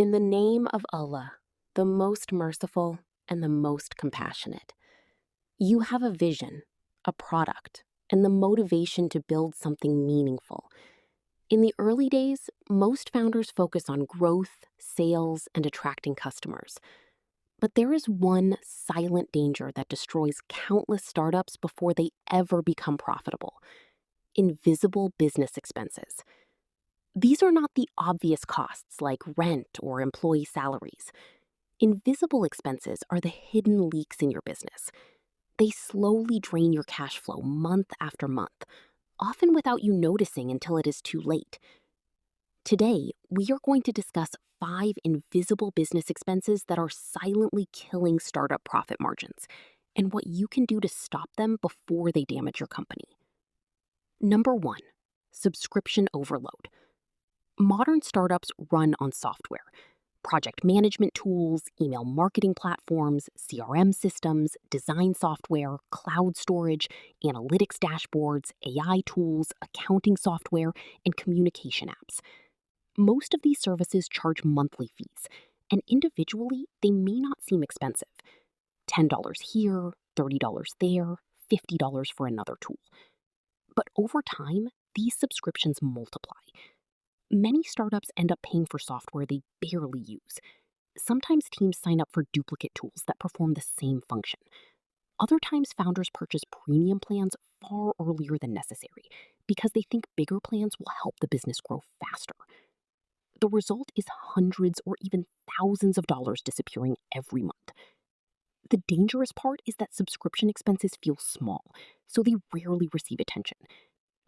In the name of Allah, the most merciful and the most compassionate. You have a vision, a product, and the motivation to build something meaningful. In the early days, most founders focus on growth, sales, and attracting customers. But there is one silent danger that destroys countless startups before they ever become profitable: invisible business expenses. These are not the obvious costs like rent or employee salaries. Invisible expenses are the hidden leaks in your business. They slowly drain your cash flow month after month, often without you noticing until it is too late. Today, we are going to discuss 5 invisible business expenses that are silently killing startup profit margins and what you can do to stop them before they damage your company. Number 1, subscription overload. Modern startups run on software: project management tools, email marketing platforms, CRM systems, design software, cloud storage, analytics dashboards, AI tools, accounting software, and communication apps. Most of these services charge monthly fees, and individually, they may not seem expensive. $10 here, $30 there, $50 for another tool. But over time, these subscriptions multiply. Many startups end up paying for software they barely use. Sometimes teams sign up for duplicate tools that perform the same function. Other times, founders purchase premium plans far earlier than necessary because they think bigger plans will help the business grow faster. The result is hundreds or even thousands of dollars disappearing every month. The dangerous part is that subscription expenses feel small, so they rarely receive attention.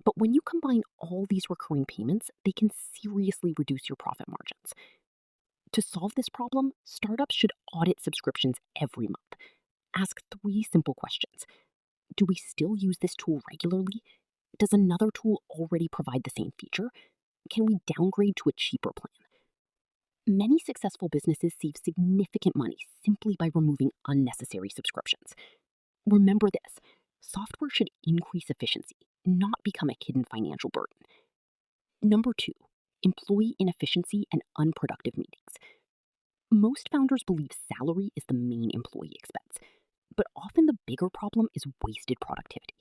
But when you combine all these recurring payments, they can seriously reduce your profit margins. To solve this problem, startups should audit subscriptions every month. Ask 3 simple questions. Do we still use this tool regularly? Does another tool already provide the same feature? Can we downgrade to a cheaper plan? Many successful businesses save significant money simply by removing unnecessary subscriptions. Remember this: software should increase efficiency, not become a hidden financial burden. Number 2, employee inefficiency and unproductive meetings. Most founders believe salary is the main employee expense, but often the bigger problem is wasted productivity.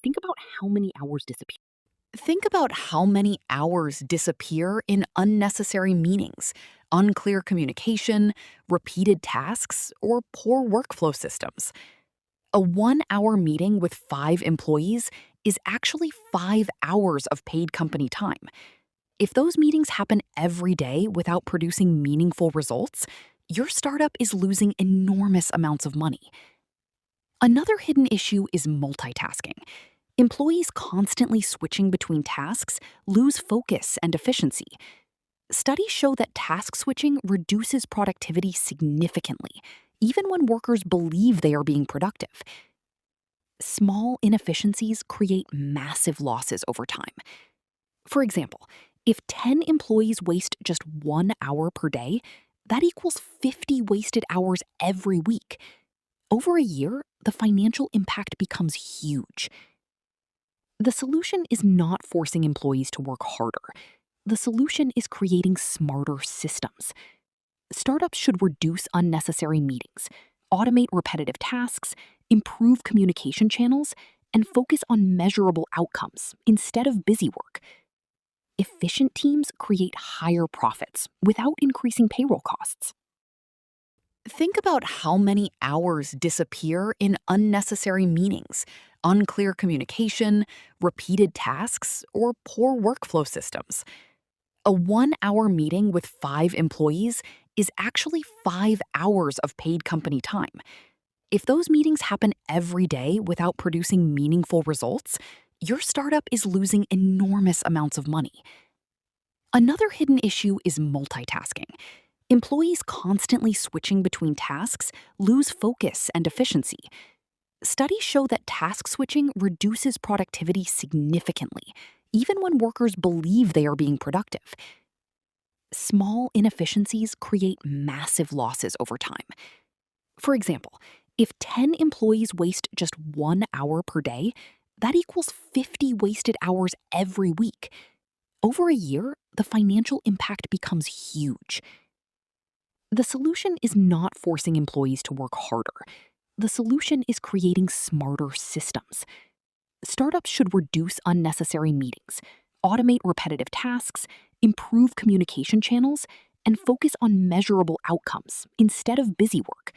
Think about how many hours disappear. Think about how many hours disappear in unnecessary meetings, unclear communication, repeated tasks, or poor workflow systems. A 1-hour meeting with 5 employees is actually 5 hours of paid company time. If those meetings happen every day without producing meaningful results, your startup is losing enormous amounts of money. Another hidden issue is multitasking. Employees constantly switching between tasks lose focus and efficiency. Studies show that task switching reduces productivity significantly, even when workers believe they are being productive. Small inefficiencies create massive losses over time. For example, if 10 employees waste just 1 hour per day, that equals 50 wasted hours every week. Over a year, the financial impact becomes huge. The solution is not forcing employees to work harder. The solution is creating smarter systems. Startups should reduce unnecessary meetings, automate repetitive tasks, improve communication channels, and focus on measurable outcomes instead of busy work. Efficient teams create higher profits without increasing payroll costs. Think about how many hours disappear in unnecessary meetings, unclear communication, repeated tasks, or poor workflow systems. A 1-hour meeting with 5 employees is actually 5 hours of paid company time. If those meetings happen every day without producing meaningful results, your startup is losing enormous amounts of money. Another hidden issue is multitasking. Employees constantly switching between tasks lose focus and efficiency. Studies show that task switching reduces productivity significantly, even when workers believe they are being productive. Small inefficiencies create massive losses over time. For example, if 10 employees waste just 1 hour per day, that equals 50 wasted hours every week. Over a year, the financial impact becomes huge. The solution is not forcing employees to work harder. The solution is creating smarter systems. Startups should reduce unnecessary meetings, automate repetitive tasks, improve communication channels, and focus on measurable outcomes instead of busy work.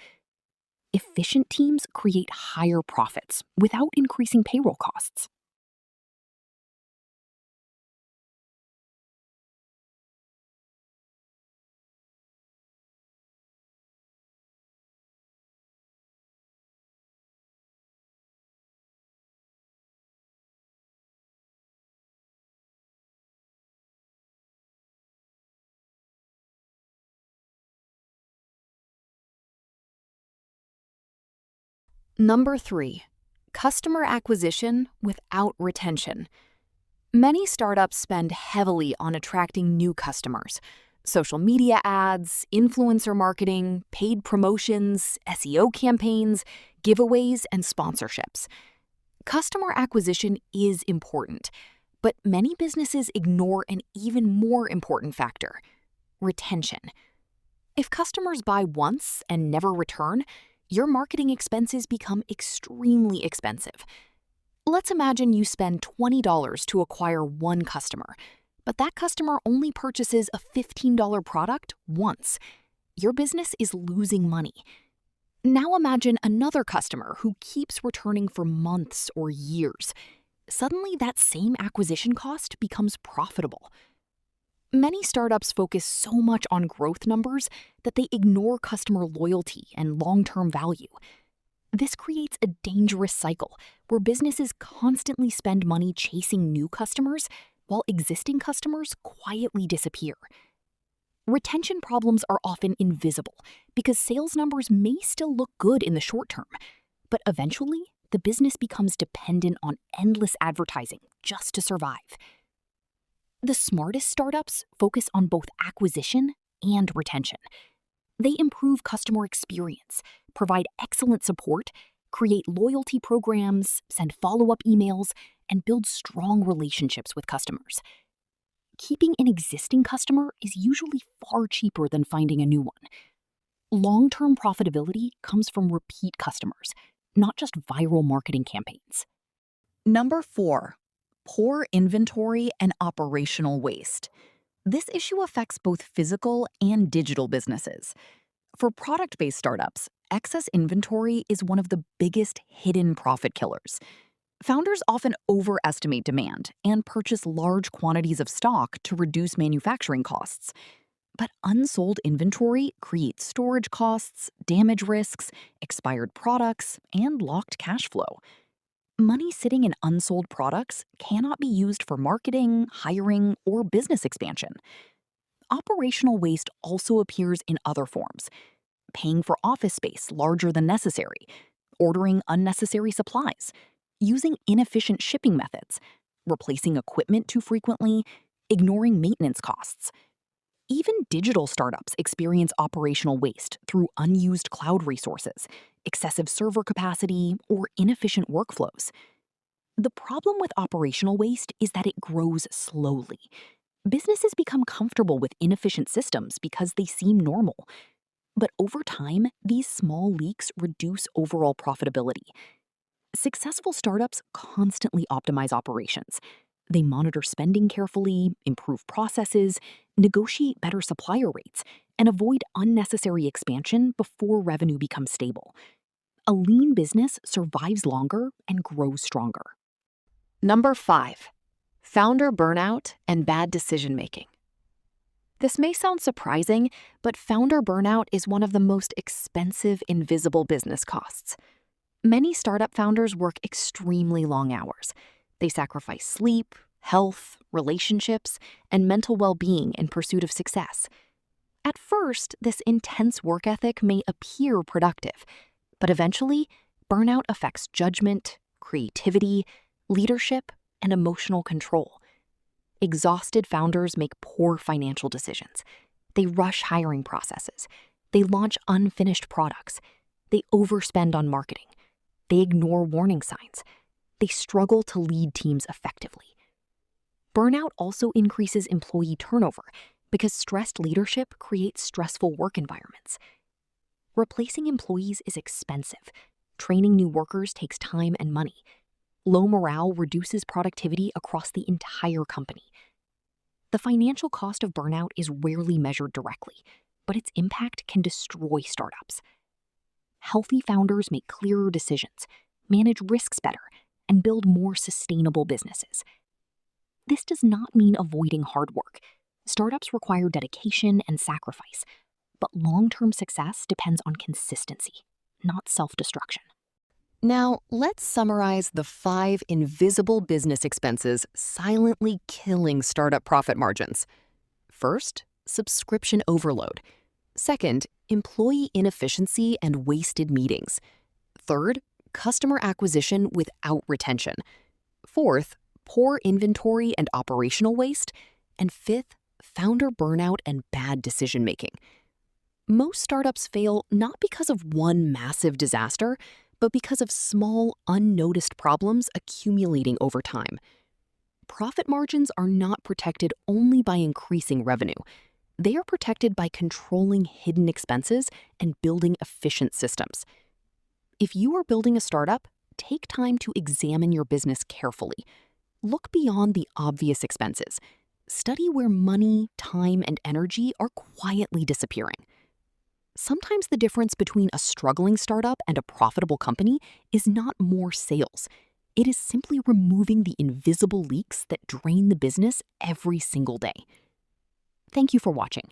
Efficient teams create higher profits without increasing payroll costs. Number 3, customer acquisition without retention. Many startups spend heavily on attracting new customers. Social media ads, influencer marketing, paid promotions, SEO campaigns, giveaways, and sponsorships. Customer acquisition is important, but many businesses ignore an even more important factor: retention. If customers buy once and never return, your marketing expenses become extremely expensive. Let's imagine you spend $20 to acquire one customer, but that customer only purchases a $15 product once. Your business is losing money. Now imagine another customer who keeps returning for months or years. Suddenly, that same acquisition cost becomes profitable. Many startups focus so much on growth numbers that they ignore customer loyalty and long-term value. This creates a dangerous cycle where businesses constantly spend money chasing new customers while existing customers quietly disappear. Retention problems are often invisible because sales numbers may still look good in the short term, but eventually the business becomes dependent on endless advertising just to survive. The smartest startups focus on both acquisition and retention. They improve customer experience, provide excellent support, create loyalty programs, send follow-up emails, and build strong relationships with customers. Keeping an existing customer is usually far cheaper than finding a new one. Long-term profitability comes from repeat customers, not just viral marketing campaigns. Number 4, poor inventory and operational waste. This issue affects both physical and digital businesses. For product-based startups, excess inventory is one of the biggest hidden profit killers. Founders often overestimate demand and purchase large quantities of stock to reduce manufacturing costs. But unsold inventory creates storage costs, damage risks, expired products, and locked cash flow. Money sitting in unsold products cannot be used for marketing, hiring, or business expansion. Operational waste also appears in other forms: paying for office space larger than necessary, ordering unnecessary supplies, using inefficient shipping methods, replacing equipment too frequently, ignoring maintenance costs. Even digital startups experience operational waste through unused cloud resources, excessive server capacity, or inefficient workflows. The problem with operational waste is that it grows slowly. Businesses become comfortable with inefficient systems because they seem normal. But over time, these small leaks reduce overall profitability. Successful startups constantly optimize operations. They monitor spending carefully, improve processes, negotiate better supplier rates, and avoid unnecessary expansion before revenue becomes stable. A lean business survives longer and grows stronger. Number 5, founder burnout and bad decision-making. This may sound surprising, but founder burnout is one of the most expensive invisible business costs. Many startup founders work extremely long hours. They sacrifice sleep, health, relationships, and mental well-being in pursuit of success. At first, this intense work ethic may appear productive, but eventually, burnout affects judgment, creativity, leadership, and emotional control. Exhausted founders make poor financial decisions. They rush hiring processes. They launch unfinished products. They overspend on marketing. They ignore warning signs. They struggle to lead teams effectively. Burnout also increases employee turnover because stressed leadership creates stressful work environments. Replacing employees is expensive. Training new workers takes time and money. Low morale reduces productivity across the entire company. The financial cost of burnout is rarely measured directly, but its impact can destroy startups. Healthy founders make clearer decisions, manage risks better, and build more sustainable businesses. This does not mean avoiding hard work. Startups require dedication and sacrifice, but long-term success depends on consistency, not self-destruction. Now, let's summarize the 5 invisible business expenses silently killing startup profit margins. First, subscription overload. Second, employee inefficiency and wasted meetings. Third, customer acquisition without retention. Fourth, poor inventory and operational waste. And fifth, founder burnout and bad decision-making. Most startups fail not because of one massive disaster, but because of small, unnoticed problems accumulating over time. Profit margins are not protected only by increasing revenue. They are protected by controlling hidden expenses and building efficient systems. If you are building a startup, take time to examine your business carefully. Look beyond the obvious expenses. Study where money, time, and energy are quietly disappearing. Sometimes the difference between a struggling startup and a profitable company is not more sales. It is simply removing the invisible leaks that drain the business every single day. Thank you for watching.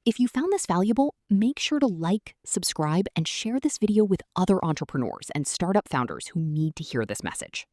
If you found this valuable, make sure to like, subscribe, and share this video with other entrepreneurs and startup founders who need to hear this message.